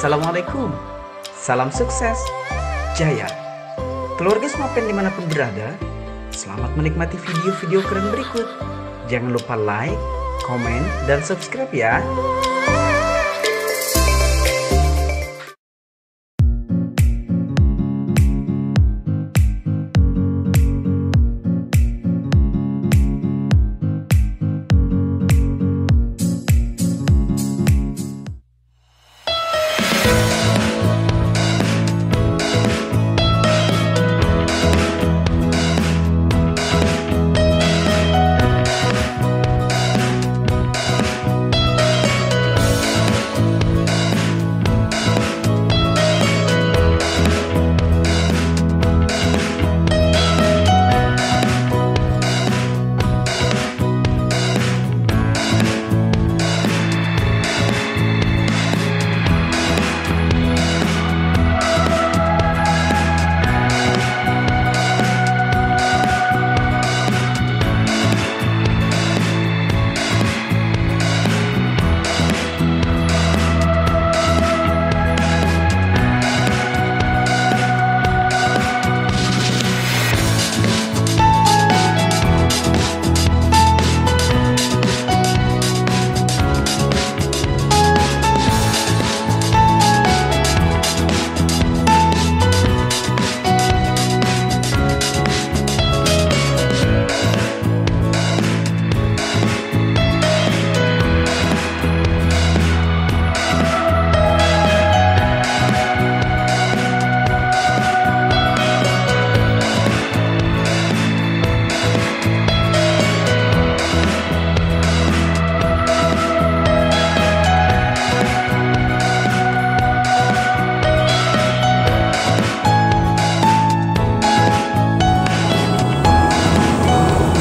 Assalamualaikum. Salam sukses. Jaya. Keluarga Smapen dimanapun berada, selamat menikmati video-video keren berikut. Jangan lupa like, komen, dan subscribe ya.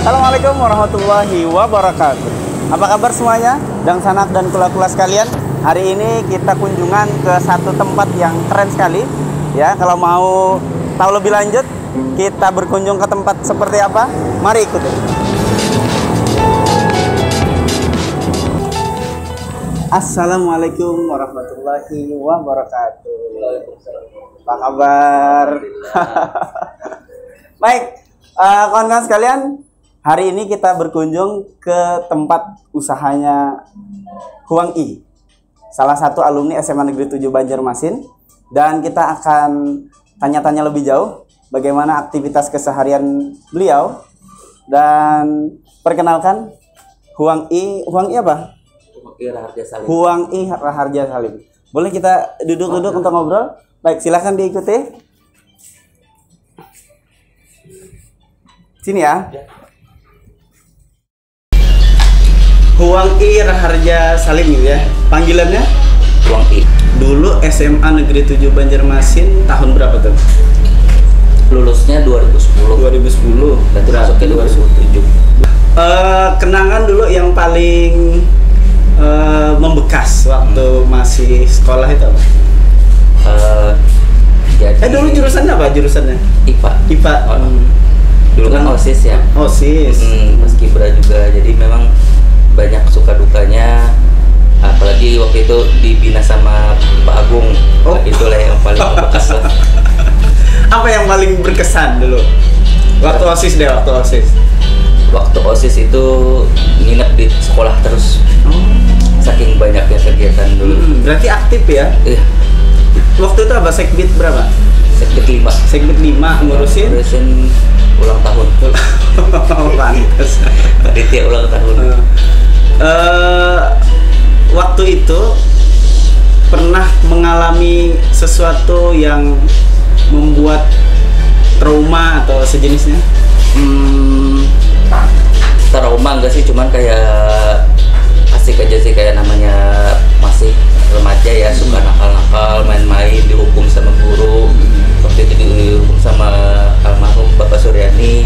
Assalamualaikum warahmatullahi wabarakatuh. Apa kabar semuanya? Dan sanak dan kula-kula sekalian. Hari ini kita kunjungan ke satu tempat yang keren sekali. Ya, kalau mau tahu lebih lanjut, kita berkunjung ke tempat seperti apa? Mari ikuti. Assalamualaikum warahmatullahi wabarakatuh. Apa kabar? Baik, kawan-kawan sekalian. Hari ini kita berkunjung ke tempat usahanya Huang I, salah satu alumni SMA Negeri 7 Banjarmasin, dan kita akan tanya-tanya lebih jauh bagaimana aktivitas keseharian beliau. Dan perkenalkan, Huang I apa? Huang I Raharja Salim. Boleh kita duduk-duduk untuk ngobrol? Baik, silahkan diikuti. Sini ya. Huang I Raharja Salim ya, panggilannya? Huang I. Dulu SMA Negeri 7 Banjarmasin tahun berapa tuh? Lulusnya 2010. 2010. Dan masuknya 2007. Kenangan dulu yang paling membekas waktu masih sekolah itu apa? Jadi Dulu jurusannya apa? Jurusannya? IPA. IPA. Dulu kan OSIS ya. OSIS. Paskibra juga. Jadi memang banyak suka dukanya, apalagi waktu itu dibina sama Pak Agung. Itulah yang paling berkesan. Apa yang paling berkesan dulu waktu OSIS deh? Waktu OSIS itu nginep di sekolah terus. Saking banyaknya kegiatan dulu. Berarti aktif ya? Iya. Waktu itu apa? Sekbid berapa? Sekbid 5 ngurusin ulang tahun. Pantes. Panitia ulang tahun. Waktu itu pernah mengalami sesuatu yang membuat trauma atau sejenisnya? Trauma enggak sih, cuman kayak asik aja sih, kayak namanya masih remaja ya, suka nakal-nakal, main-main, dihukum sama guru. Waktu itu dihukum sama almarhum Bapak Suryani.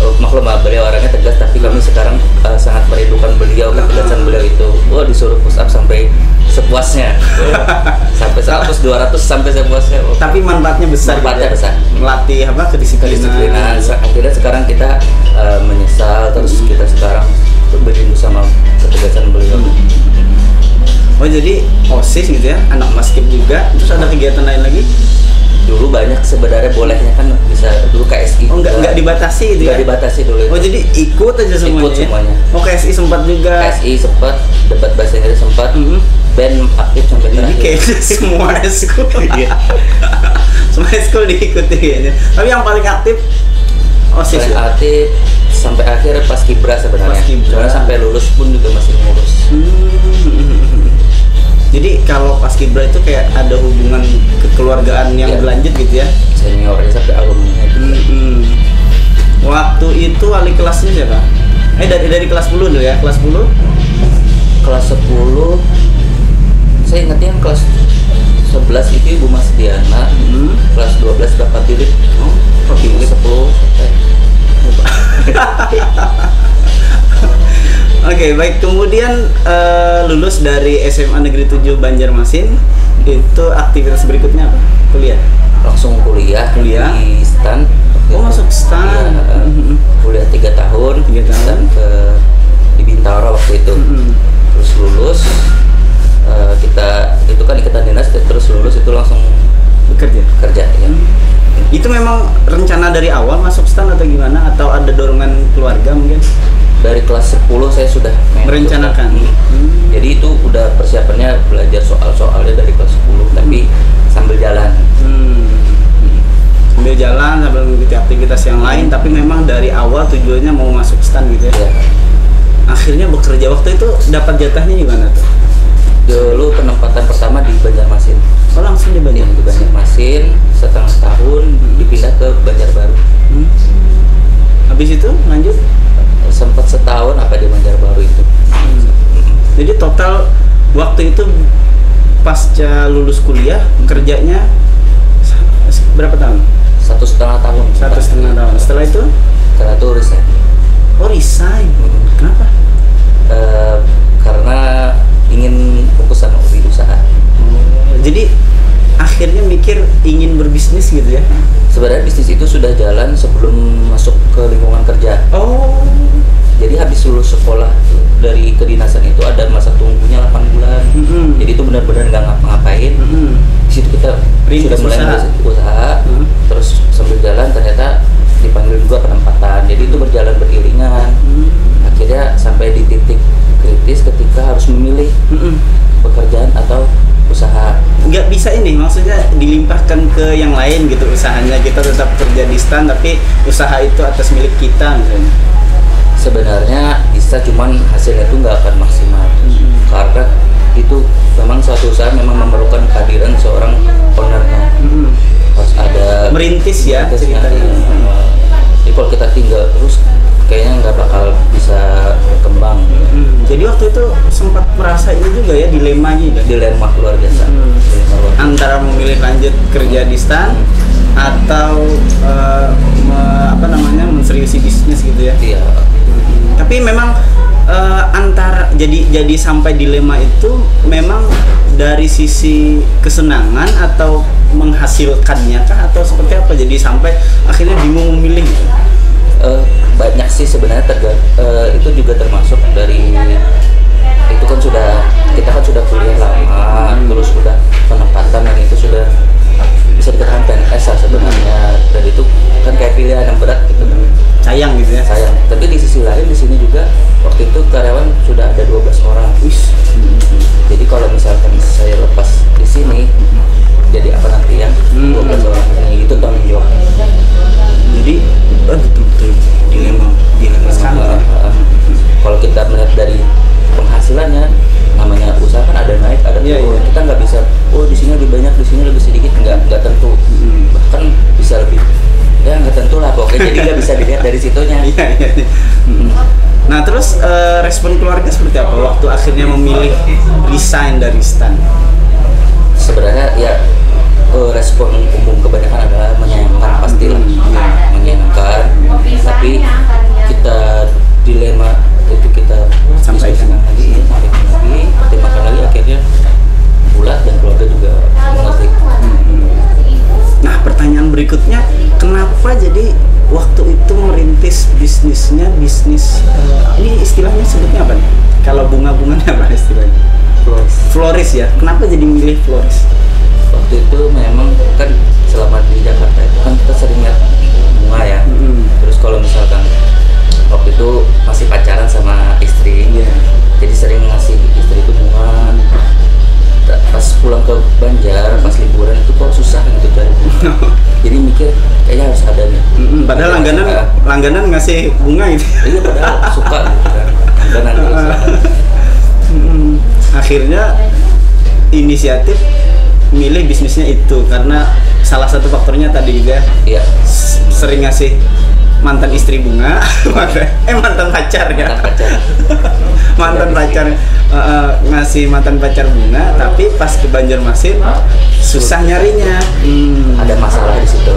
Maklum beliau orangnya tegas, tapi kami sekarang sangat merindukan beliau, ketegasan beliau itu. Wah, disuruh push up sampai sepuasnya. Sampai 100, 200 sampai sepuasnya. Tapi manfaatnya besar. Manfaatnya besar. Melatih apa? Kedisiplinan. Akhirnya sekarang kita menyesal, terus kita sekarang berindu sama ketegasan beliau. Oh jadi OSIS gitu ya, anak basket juga. Terus ada kegiatan lain lagi? Dulu banyak sebenarnya, bolehnya kan bisa dulu KSI. Oh nggak dibatasi gitu ya? Nggak dibatasi dulu itu. Oh jadi ikut aja semuanya? Ikut semuanya. Oh KSI sempat juga? KSI sempat, debat bahasa Inggris sempat, band aktif sampai Jadi terakhir. kayaknya semua eskul. Semua eskul diikuti kayaknya. Tapi yang paling aktif OSIS Paling ya? aktif sampai akhir pas kibra sebenarnya. Paskibra. Soalnya sampai lulus pun juga masih ngurus. Jadi kalau paskibra itu kayak ada hubungan kekeluargaan yang Iya. berlanjut gitu ya? Seniornya sampai alumni. Waktu itu wali kelasnya siapa? Dari kelas 10 dulu ya, kelas 10? Kelas 10 saya ingatnya yang kelas 11 itu Ibu Mas Diana, kelas 12 Bapak Philip, kelas 10 sampai Oke, baik. Kemudian lulus dari SMA Negeri 7 Banjarmasin, itu aktivitas berikutnya apa? Kuliah? langsung kuliah di STAN. Oh, masuk STAN. Iya, kuliah 3 tahun, 3 tahun. STAN di Bintaro waktu itu. Terus lulus, kita itu kan ikatan dinas, terus lulus itu langsung Bekerja? kerja ya. Itu memang rencana dari awal masuk STAN atau gimana? Atau ada dorongan keluarga mungkin? Dari kelas 10 saya sudah Merencanakan. Jadi itu udah persiapannya belajar soal-soalnya dari kelas 10 tapi sambil jalan. Sambil jalan, sambil mengikuti aktivitas yang lain, tapi memang dari awal tujuannya mau masuk STAN gitu ya? Ya. Akhirnya bekerja waktu itu dapat jatahnya gimana tuh? Dulu penempatan pertama di Banjarmasin. Oh langsung di Di Banjarmasin? Banjarmasin setengah tahun, dipindah ke Banjarbaru. Habis itu lanjut? Sempat setahun apa di Banjarbaru itu. Jadi total waktu itu pasca lulus kuliah kerjanya berapa tahun? 1,5 tahun. 1,5 tahun. Setelah itu? Setelah itu resign. Oh resign. Kenapa? Karena ingin fokus sama di usaha. Jadi akhirnya mikir ingin berbisnis gitu ya? Sebenarnya bisnis itu sudah jalan sebelum masuk ke lingkungan kerja. Oh. Jadi habis lulus sekolah dari kedinasan itu ada masa tunggunya 8 bulan. Jadi itu benar-benar nggak ngapa-ngapain. Di situ kita Rintis sudah mulai usaha. usaha. Terus sambil jalan ternyata dipanggil juga penempatan. Jadi itu berjalan beriringan. Akhirnya sampai di titik kritis ketika harus memilih pekerjaan atau usaha. Nggak bisa ini, maksudnya dilimpahkan ke yang lain gitu usahanya, kita tetap kerja di STAN tapi usaha itu atas milik kita misalnya. Sebenarnya bisa, cuman hasilnya itu nggak akan maksimal karena itu memang suatu usaha memang memerlukan kehadiran seorang ownernya. Harus ada Merintis ya merintisnya. ceritanya. Jadi kalau kita tinggal terus kayaknya nggak bakal bisa berkembang. Jadi waktu itu sempat merasa ini juga ya, dilema gitu. Dilema luar biasa. Dilema luar biasa. Antara memilih lanjut kerja di STAN atau menseriusi bisnis gitu ya. Iya. Tapi memang antara jadi sampai dilema itu memang dari sisi kesenangan atau menghasilkannya kah atau seperti apa, jadi sampai akhirnya bingung memilih gitu. Banyak sih sebenarnya itu juga termasuk dari itu kan kita kan sudah kuliah lama, terus sudah penempatan dan itu sudah bisa dikatakan PNS lah sebenarnya, dan itu kan kayak pilihan yang berat gitu kan. Sayang gitu ya. Sayang. Tapi di sisi lain di sini juga waktu itu karyawan sudah ada 12 orang. Jadi kalau misalkan saya lepas di sini, jadi apa nanti yang 12 orang ini itu tanggung jawab. Jadi betul-betul dilema sekali ya. Kalau kita melihat dari penghasilannya, namanya usaha kan ada naik ada turun. Iya. Kita nggak bisa di sini lebih banyak, di sini lebih sedikit, nggak tentu. Bahkan bisa lebih, ya nggak tentu lah pokoknya. Jadi nggak bisa dilihat dari situnya. Iya. Nah terus respon keluarga seperti apa waktu akhirnya memilih resign dari STAN? Sebenarnya ya respon umum kebanyakan adalah menyayangkan, pastilah menyayangkan. Tapi kita dilema itu kita Sampaikan lagi, pertimbangkan lagi, akhirnya bulat dan keluarga juga mengerti. Nah pertanyaan berikutnya, kenapa jadi waktu itu merintis bisnis ini istilahnya sebutnya apa nih? Kalau bunga-bunganya apa istilahnya? Floris ya. Kenapa jadi milih floris? Waktu itu memang kan selama di Jakarta itu kan kita sering lihat bunga ya. Terus kalau misalkan waktu itu masih pacaran sama istri, jadi sering ngasih istri itu bunga. Pas pulang ke Banjar, pas liburan itu kok susah gitu cari bunga. Jadi mikir kayaknya harus ada nih. Padahal langganan ngasih bunga gitu. Iya, padahal suka gitu kan. Langganan gitu. Akhirnya inisiatif milih bisnisnya itu karena salah satu faktornya tadi juga Iya. sering ngasih mantan istri bunga, mantan pacar ya. Mantan pacar ngasih mantan pacar bunga, tapi pas ke Banjarmasin susah nyarinya. Ada masalah di situ.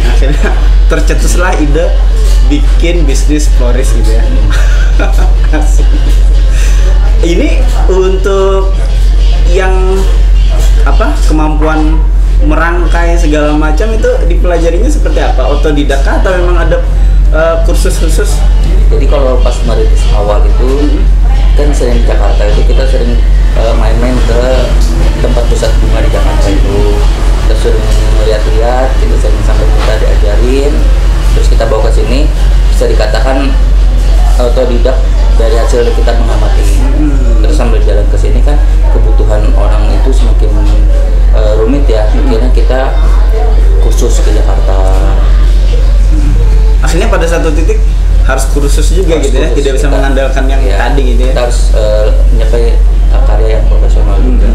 Akhirnya tercetuslah ide bikin bisnis floris gitu ya. Asik. Ini untuk yang kemampuan merangkai segala macam itu dipelajarinya seperti apa? Otodidak atau memang ada kursus khusus? Jadi kalau pas merintis awal itu kan sering di Jakarta itu kita sering main-main ke tempat pusat bunga di Jakarta itu. Kita sering lihat-lihat, kita sering sampai kita diajarin, terus kita bawa ke sini, bisa dikatakan otodidak dari hasil kita mengamati. Terus sambil jalan ke sini kan kebutuhan orang itu semakin rumit ya, akhirnya kita kursus ke Jakarta. Akhirnya pada satu titik harus kursus juga gitu ya, tidak bisa mengandalkan yang tadi gitu ya. Kita harus mencapai karya yang profesional juga.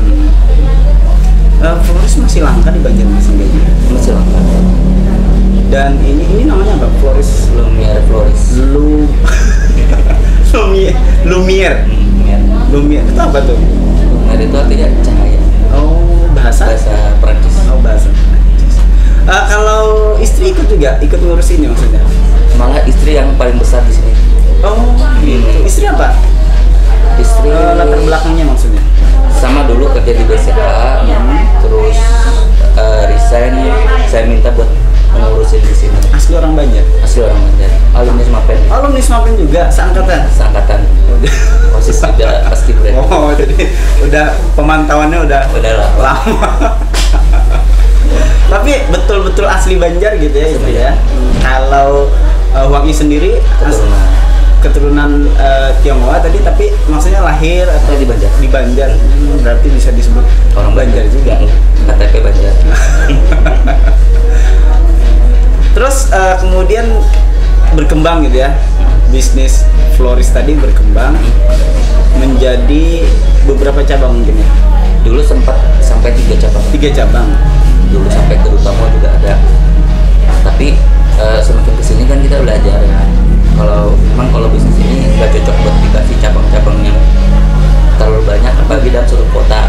Floris masih langka di Banjarmasin kayaknya. Masih langka. Dan ini namanya apa? Floris Lumiere Floris. Lumiere. Lumiere itu apa tuh? Lumiere itu artinya cahaya. Oh, bahasa Perancis. Oh, bahasa Perancis. Kalau istri ikut ngurus ini maksudnya? Malah istri yang paling besar di sini. Oh, gitu. Istri apa? Istri Latar belakangnya maksudnya? sama dulu kerja di BCA, terus resign, saya minta buat mengurusin di sini. Asli orang Banjar. Asli orang Banjar. Alumni Smapen. Alumni Smapen juga, seangkatan. Osis juga pasti keren. Oh, jadi udah pemantauannya udah lama. Tapi betul-betul asli Banjar gitu ya itu ya. Kalau Huang I sendiri keturunan Tionghoa tadi, tapi maksudnya lahir atau di Banjar. Di Banjar. Berarti bisa disebut orang Banjar juga. KTP Banjar. Terus kemudian berkembang gitu ya. Bisnis floris tadi berkembang menjadi beberapa cabang mungkin ya. Dulu sempat sampai 3 cabang. 3 cabang. Dulu sampai ke Utama juga ada. Tapi semakin kesini kan kita belajar ya. Kalau bisnis ini nggak cocok buat dikasih cabang-cabang yang terlalu banyak apalagi dalam satu kota.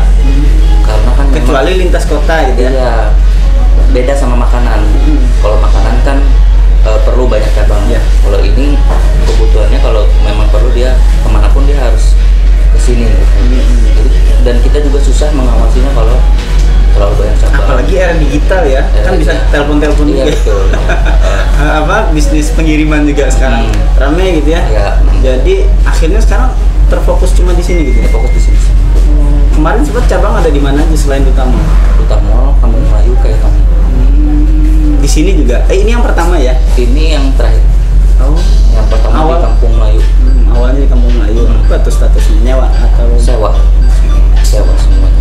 Karena kan kecuali lintas kota gitu ya. Iya. Beda sama makanan. Kalau makanan kan perlu banyak cabang. Yeah. Kalau ini kebutuhannya kalau memang perlu dia kemanapun dia harus kesini. Gitu. Dan kita juga susah mengawasinya kalau terlalu banyak cabang. Apalagi era digital ya, kan bisa telepon-telepon juga. Iya, betul. Bisnis pengiriman juga sekarang rame gitu ya. Ya. Jadi akhirnya sekarang terfokus cuma di sini gitu ya. Fokus di sini. Kemarin sempat cabang ada di mana aja selain Utama? Utama, Kampung Melayu kayak kamu. Di sini juga. Ini yang pertama ya? Ini yang terakhir. Oh. Yang pertama di Kampung Melayu. Awalnya di Kampung Melayu. Apa tuh statusnya? Nyewa atau sewa? Sewa semuanya.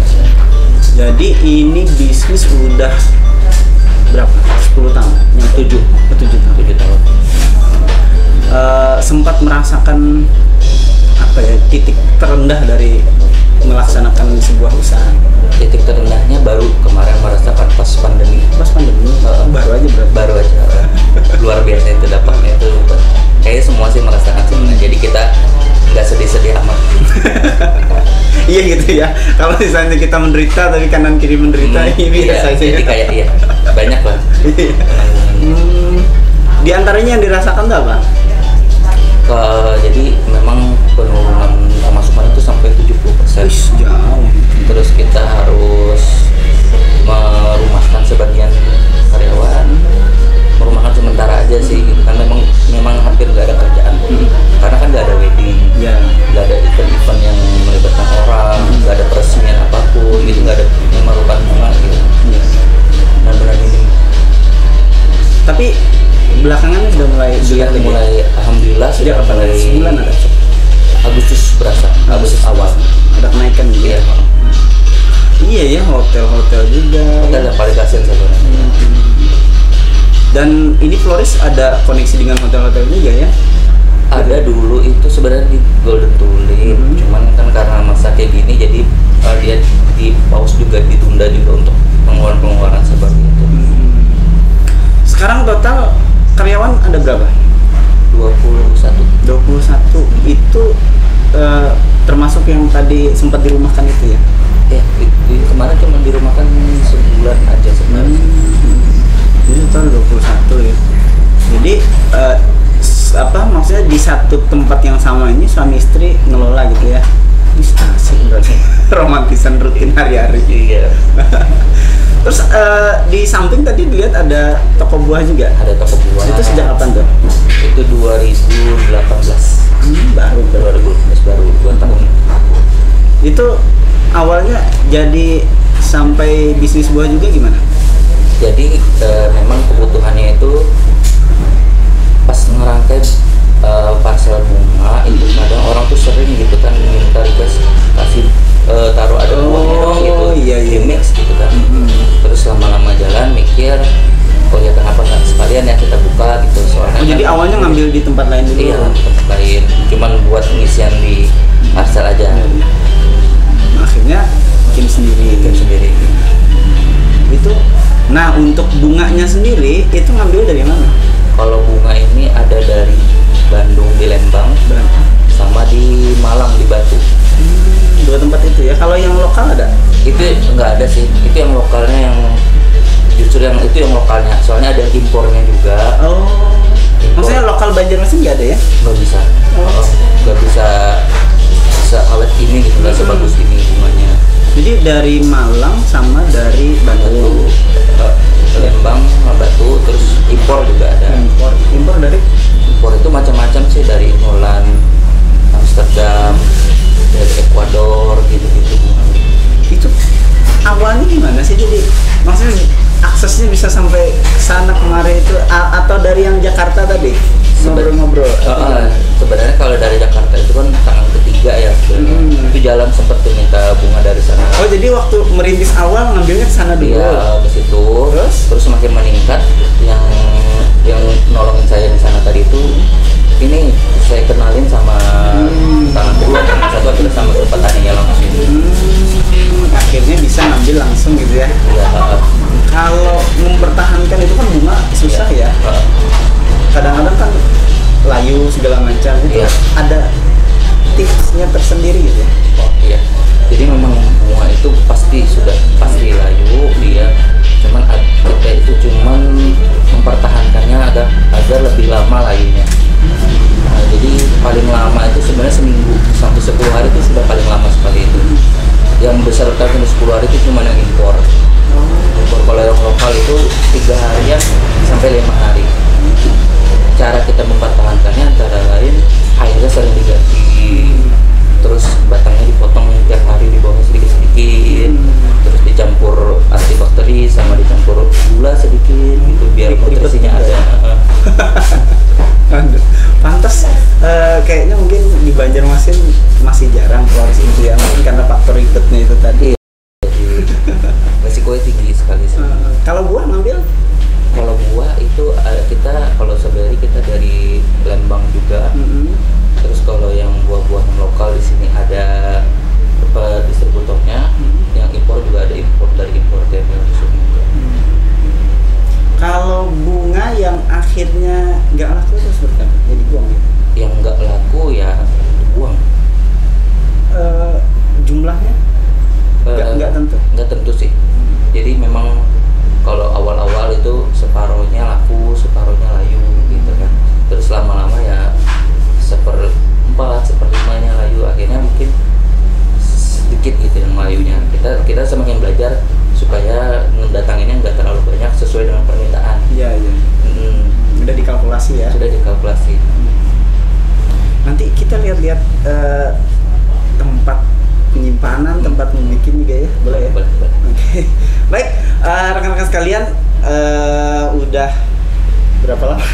Jadi ini bisnis udah berapa? 10 tahun? Yang 7 tahun. Sempat merasakan titik terendah dari melaksanakan sebuah usaha. Titik terendahnya baru kemarin merasakan pas pandemi. Baru aja. Luar biasa itu dampaknya itu. Kayaknya semua sih merasakan sebenarnya. Jadi kita nggak sedih-sedih amat. Iya gitu ya. Kalau misalnya kita menderita tapi kanan kiri menderita, ini iya, saja. jadi kayak banyak lah. Di antaranya yang dirasakan tuh apa? Jadi memang penurunan pemasukan itu sampai 70%. Jauh. Terus kita harus merumahkan sebagian karyawan, merumahkan sementara aja sih, kan memang hampir nggak ada kerjaan, karena kan nggak ada wedding, nggak ada event-event yang melibatkan orang, nggak ada Tapi belakangan udah mulai sudah dilihat lagi. mulai alhamdulillah Sejak sudah kapan? mulai Sebulan ada. Agustus berasa, Agustus awal. Ada kenaikan gitu. Iya. Iya ya, hotel-hotel juga. Hotel yang paling kasihan sebenarnya. Dan ini Flores ada koneksi dengan hotel-hotel juga ya? Ada dulu itu sebenarnya di Golden Tulip, cuman kan karena masa kayak gini jadi dia di pause juga, ditunda juga untuk pengeluaran seperti itu. Sekarang total karyawan ada berapa? 21. 21 itu termasuk yang tadi sempat dirumahkan itu ya? Ya, kemarin cuma dirumahkan sebulan aja sebenarnya. Jadi total 21 ya. Jadi maksudnya di satu tempat yang sama ini suami istri ngelola gitu ya? Asik berarti. Romantisan rutin hari-hari. Iya. Terus di samping tadi dilihat ada toko buah juga. Ada toko buah. Itu sejak kapan tuh? Itu 2018. Baru 2018 baru 2 tahun. Itu awalnya jadi sampai bisnis buah juga gimana? Jadi memang kebutuhannya itu pas ngerangkai parsel bunga itu kadang orang tuh sering gitu kan minta request kasih taruh ada buahnya dong gitu, iya. di mix gitu kan. Terus lama-lama jalan mikir, oh ya kenapa nggak sekalian ya kita buka gitu, soalnya jadi kan, awalnya ngambil di tempat lain dulu? iya tempat lain, cuman buat pengisian di parsel aja. Akhirnya bikin sendiri. Itu. Nah, untuk bunganya sendiri itu ngambil dari mana? Kalau bunga ini ada dari Bandung di Lembang, sama di Malang di Batu. Dua tempat itu ya. Kalau yang lokal ada? Itu nggak ada sih. Itu yang lokalnya, yang justru yang itu yang lokalnya. Soalnya ada impornya juga. Oh. Impor. Maksudnya lokal Banjarmasin nggak ada ya? Nggak bisa. Nggak bisa awet ini gitu, nggak sebagus ini bunganya. Jadi dari Malang sama dari Bandung. Lembang, Batu, terus impor juga ada. Impor dari? Impor itu macam-macam sih, dari Holland, Amsterdam, dari Ekuador, gitu-gitu. Itu awalnya gimana sih? Jadi maksudnya aksesnya bisa sampai sana kemarin itu atau dari yang Jakarta tadi ngobrol-ngobrol? Sebenarnya kalau dari Jakarta itu kan tangan ketiga ya sebenarnya. Itu jalan sempat tuh minta bunga dari sana. Oh, jadi waktu merintis awal ngambilnya ke sana dulu? Iya, ke situ. Terus semakin meningkat, yang nolongin saya di sana tadi itu, ini saya kenalin sama tangan kedua, tangan satu akhirnya sama petaninya langsung. Akhirnya bisa ngambil langsung gitu ya? Iya. Kalau mempertahankan itu kan bunga susah ya? Kadang-kadang kan layu segala macam itu. Iya. Ada tipsnya tersendiri gitu ya? Oh iya. Jadi memang bunga itu pasti layu dia. Cuman kita itu cuman mempertahankannya agar lebih lama layunya. Nah, jadi paling lama itu sebenarnya seminggu sampai 10 hari itu sudah paling lama sekali itu. Yang besar sampai 10 hari itu cuma yang impor. Kalau yang lokal itu 3 harian sampai 5 hari. Cara kita mempertahankannya antara lain airnya sering diganti, terus batangnya dipotong tiap hari di bawah sedikit-sedikit, terus dicampur antibakteri sama dicampur gula sedikit gitu biar nutrisinya ada. Pantas kayaknya mungkin di Banjarmasin masih jarang Flores itu ya, mungkin karena faktor ribetnya itu tadi. Jadi resikonya tinggi sekali sih. Kalau buah ngambil? Kalau buah itu kalau sebenarnya kita dari Lembang juga. Terus kalau yang buah-buah yang lokal di sini ada distributornya. Yang impor juga ada dari importer langsung. Kalau bunga yang akhirnya nggak laku terus berapa? Jadi buang gitu? Yang nggak laku ya buang. Jumlahnya? Nggak tentu? Nggak tentu sih. Jadi memang kalau awal-awal itu separohnya laku, separohnya layu gitu kan. Terus lama-lama ya 1/4, 1/5-nya layu. Akhirnya mungkin sedikit gitu yang layunya. Kita semakin belajar supaya mendatanginnya nggak terlalu banyak sesuai dengan permintaan. Iya. Sudah dikalkulasi ya? Sudah dikalkulasi. Nanti kita lihat-lihat tempat penyimpanan, tempat membuat juga ya, boleh ya? Boleh. Oke. Baik, rekan-rekan sekalian, udah berapa lama?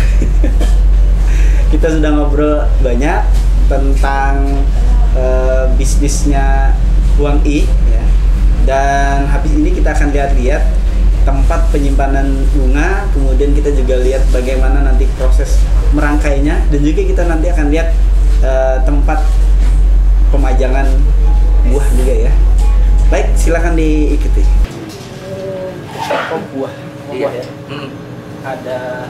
Kita sudah ngobrol banyak tentang bisnisnya Huang I ya. Dan habis ini kita akan lihat-lihat tempat penyimpanan bunga, kemudian kita juga lihat bagaimana nanti proses merangkainya, dan juga kita nanti akan lihat tempat pemajangan buah juga ya. Baik, silakan diikuti. Oh, buah Iya. ya. Ada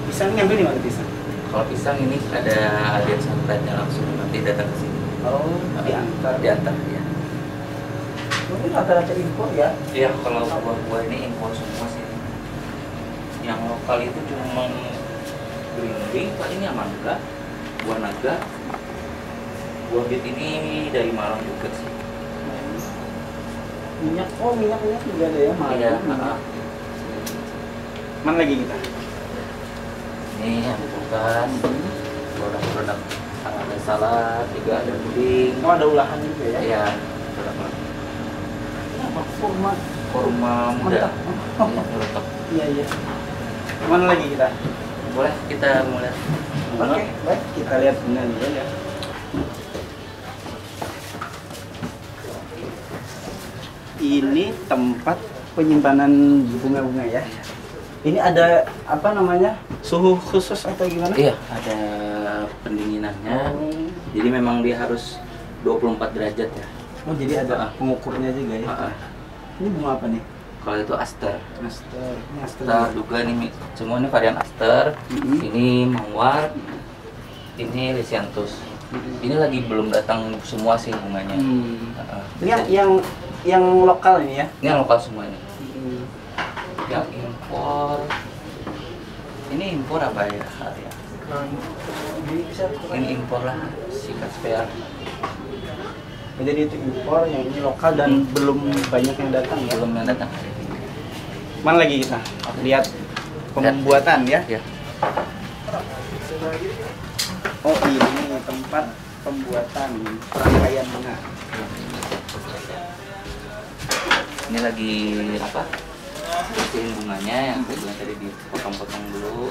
pisang, ngambil di mana pisang? Kalau pisang ini ada agen santannya langsung nanti datang ke sini. Oh, diantar. Diantar ya. Mungkin rata-rata impor ya. Iya, kalau buah-buah ini impor semua sih. Yang lokal itu cuma belimbing, paling yang mangga, buah naga, buah bit ini dari Malang juga sih. Minyak juga ada ya, Malang. Iya. Mana lagi kita? Ini yang bukan produk-produk ada salad, juga ada puding. Oh, ada olahan juga ya? Iya, produk Kurma. kurma muda. Mantap. Iya, meletok. Iya. Mana lagi kita? Boleh kita mulai. Oke, baik. Kita lihat bunga dulu ya. Ini tempat penyimpanan bunga-bunga ya. Ini ada apa namanya? Suhu khusus atau gimana? Iya, ada pendinginannya. Jadi memang dia harus 24 derajat ya. Oh, jadi ada pengukurnya juga ya. Ini bunga apa nih? Kalau itu aster. Aster. Ini aster. Kita duga nih semua ini varian aster. Ini mawar. Ini lisianthus. Ini lagi belum datang semua sih bunganya. Ini yang lokal ini ya? Ini yang lokal semua ini. Yang impor. Ini impor apa ya? Ini impor lah, sikat spare. Jadi itu impor, yang ini lokal dan belum banyak yang datang ya? Belum yang datang. Mana lagi kita? Lihat pembuatan ya? Ya. Oh, ini tempat pembuatan rangkaian bunga. Ini lagi apa? Bersihin bunganya yang saya bilang tadi dipotong-potong dulu,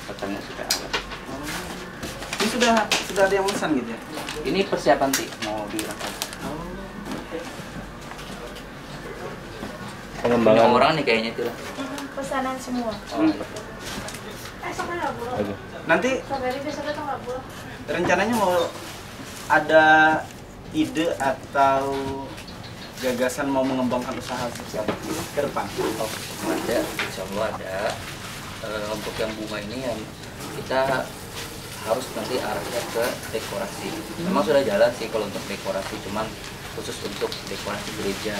potongnya supaya awet. Ini sudah ada yang pesan gitu ya? Ini persiapan sih mau dirangkai. Pengembangan orang nih kayaknya itu lah. Pesanan semua. Nanti rencananya mau ada ide atau gagasan mau mengembangkan usaha seperti apa ke depan? Oh, ada, insya Allah ada. Untuk yang bunga ini yang kita harus nanti arahnya ke dekorasi. Memang sudah jalan sih kalau untuk dekorasi, cuman khusus untuk dekorasi gereja.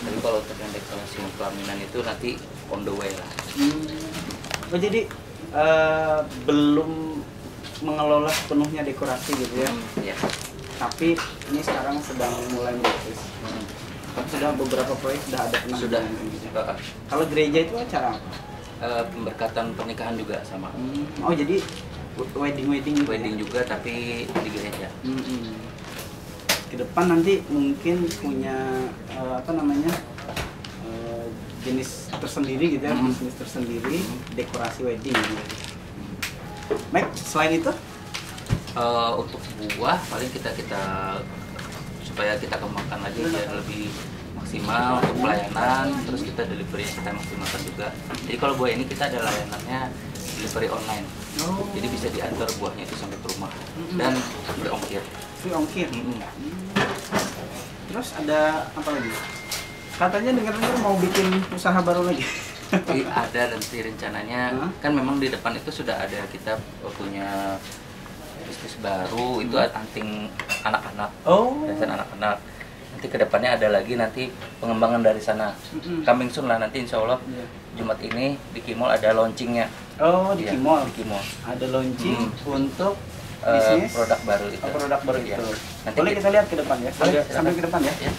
Tapi kalau untuk yang dekorasi pelaminan itu nanti on the way lah. Oh, jadi belum mengelola sepenuhnya dekorasi gitu ya? Ya. Tapi ini sekarang sedang mulai merintis. Sudah beberapa proyek sudah ada Sudah. Kalau gereja itu acara apa? Pemberkatan pernikahan juga sama. Oh, jadi wedding gitu Wedding ya? juga tapi di gereja. Ke depan nanti mungkin punya apa namanya jenis tersendiri gitu ya, bisnis tersendiri, dekorasi wedding gitu. Baik, selain itu Untuk buah paling kita supaya kita kembangkan lagi biar lebih maksimal untuk pelayanan, terus kita delivery kita maksimalkan juga. Jadi kalau buah ini kita ada layanannya delivery online. Jadi bisa diantar buahnya itu sampai ke rumah dan free ongkir. free ongkir. Terus ada apa lagi? Katanya dengar-dengar mau bikin usaha baru lagi. Ada nanti rencananya. Kan memang di depan itu sudah ada kita punya bisnis baru, itu anting anak-anak. Hiasan anak-anak. Nanti kedepannya ada lagi nanti pengembangan dari sana. Coming soon lah nanti insya Allah. Jumat ini di Kimol ada launchingnya. Di Kimol. Di Kimol. Ada launching untuk bisnis produk baru itu. Produk baru Ya. itu. Nanti Boleh kita lihat ke depan ya? Boleh, Sambil ke depan ya? Ya.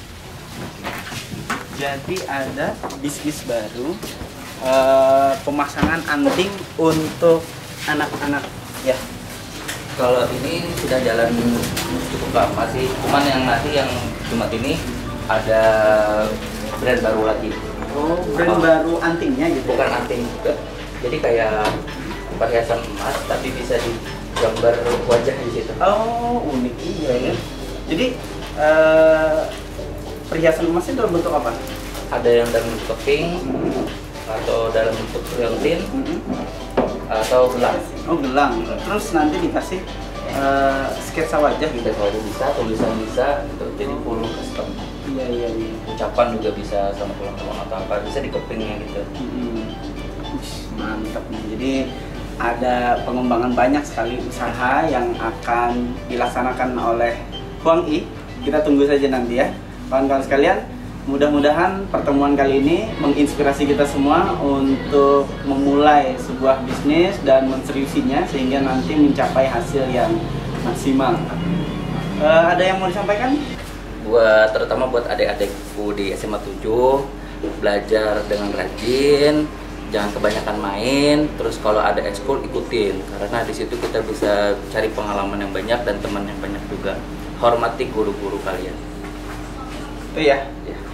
Jadi ada bisnis baru, pemasangan anting untuk anak-anak ya. Kalau ini sudah jalan cukup lama sih, cuman yang nanti yang Jumat ini ada brand baru lagi. Brand baru antingnya gitu. Bukan anting juga, Jadi kayak perhiasan emas tapi bisa digambar wajah di situ. Oh, unik iya ya. Jadi perhiasan emasnya dalam bentuk apa? Ada yang dalam bentuk keping atau dalam bentuk liontin atau gelang. Oh, gelang. Terus nanti dikasih sketsa wajah gitu. Kita wajah bisa, tulisan bisa, gitu. Jadi full custom. Iya. Ucapan juga bisa sama tulang-tulang atau apa, bisa di kepingnya gitu. Mantap nih. Jadi ada pengembangan banyak sekali usaha yang akan dilaksanakan oleh Huang I. Kita tunggu saja nanti ya, kawan-kawan sekalian. Mudah-mudahan pertemuan kali ini menginspirasi kita semua untuk memulai sebuah bisnis dan menseriusinya sehingga nanti mencapai hasil yang maksimal. Ada yang mau disampaikan? Terutama buat adik-adikku di SMA 7, belajar dengan rajin, jangan kebanyakan main, terus kalau ada ekskul ikutin karena di situ kita bisa cari pengalaman yang banyak dan teman yang banyak juga. Hormati guru-guru kalian. Itu ya.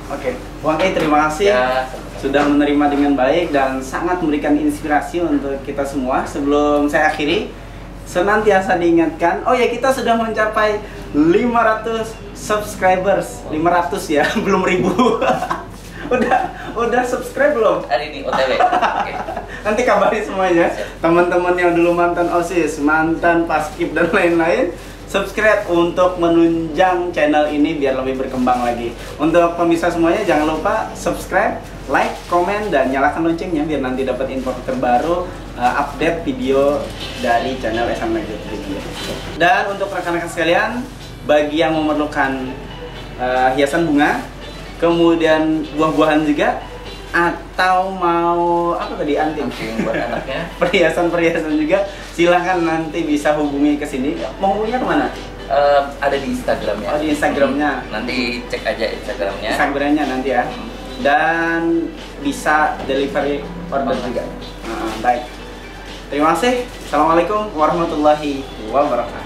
Oke, Huang I terima kasih Ya, sudah menerima dengan baik dan sangat memberikan inspirasi untuk kita semua. Sebelum saya akhiri, senantiasa diingatkan, oh ya kita sudah mencapai 500 subscribers, 500 ya, belum 1000. udah subscribe belum? hari ini OTW. Oke. Nanti kabari semuanya, teman-teman yang dulu mantan OSIS, mantan Paskib dan lain-lain. Subscribe untuk menunjang channel ini biar lebih berkembang lagi. Untuk pemirsa semuanya jangan lupa subscribe, like, komen, dan nyalakan loncengnya biar nanti dapat info terbaru, update video dari channel SMA Negeri 7. Dan untuk rekan-rekan sekalian, bagi yang memerlukan hiasan bunga, kemudian buah-buahan juga, atau mau apa tadi anting buat anaknya, perhiasan juga, silahkan nanti bisa hubungi ke sini. Mau hubunginya kemana? ada di Instagramnya. Oh, di Instagramnya. Nanti cek aja Instagramnya. Instagramnya nanti ya. Dan bisa delivery order juga. Baik. Terima kasih. Assalamualaikum warahmatullahi wabarakatuh.